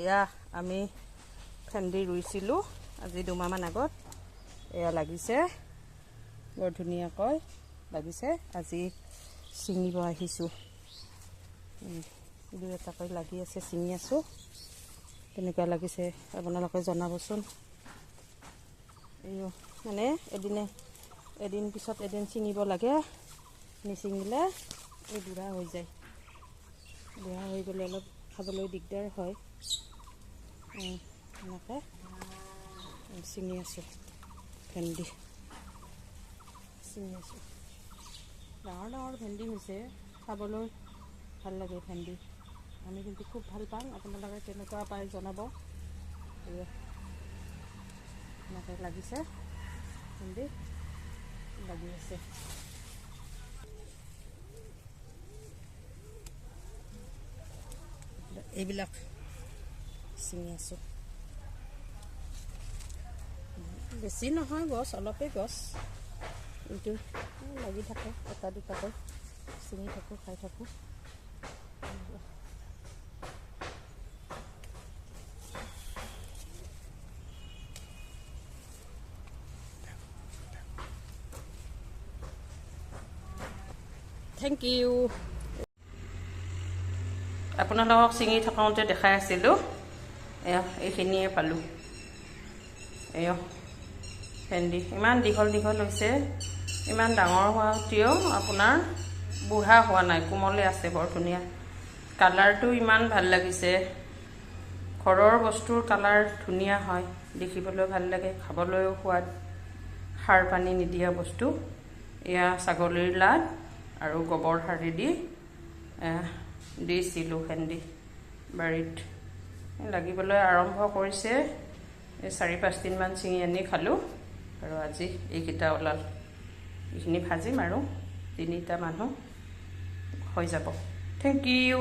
এয়া আমি ভেন্দি ৰুইছিলোঁ আজি 2 মাহমান আগত। এয়া লাগিছে, বৰ ধুনীয়াকৈ লাগিছে। আজি ছিঙিব আহিছোঁ। 2-এটাকৈ লাগি আছে, ছিঙি আছোঁ। কেনেকুৱা লাগিছে আপোনালোকে জনাবচোন। এই মানে এদিন পিছত এদিন ছিঙিব লাগে, নিছিঙিলে এই বুঢ়া হৈ যায়। বুঢ়া হৈ গ'লে অলপ খাবলৈ দিগদাৰ হয়। এনেকৈ ছিঙি আছোঁ, ভেন্দি ছিঙি আছোঁ। ডাঙৰ ডাঙৰ ভেন্দি হৈছে, খাবলৈ ভাল লাগে ভেন্দি। আমি কিন্তু খুব ভাল পাওঁ। আপোনালোকে কেনেকুৱা পায় জনাব। এনেকৈ লাগিছে, ভেন্দি লাগি আছে। এইবিলাক ছিঙি আছোঁ। বেছি নহয় গছ, অলপেই গছ, কিন্তু লাগি থাকে। 1-2টাকৈ ছিঙি থাকোঁ, খাই থাকোঁ। Thank you. আপোনালোকক ছিঙি থাকোঁতে দেখাই আছিলোঁ। এইখিনিয়ে পালোঁ। ভেন্দি ইমান দীঘল দীঘল হৈছে, ইমান ডাঙৰ হোৱাটিও আপোনাৰ বুঢ়া হোৱা নাই, কোমলে আছে, বৰ ধুনীয়া। কালাৰটো ইমান ভাল লাগিছে। ঘৰৰ বস্তুৰ কালাৰ ধুনীয়া হয়, দেখিবলৈ ভাল লাগে, খাবলৈও সোৱাদ। সাৰ পানী নিদিয়া বস্তু। এয়া ছাগলীৰ লাদ আৰু গোবৰ সাৰি দিছিলোঁ ভেন্দি বাৰীত। লাগিবলৈ আৰম্ভ কৰিছে। 4-5 দিনমান ছিঙি আনি খালোঁ, আৰু আজি এইকেইটা ওলাল। এইখিনি ভাজিম আৰু 3টা মানুহ হৈ যাব। Thank U.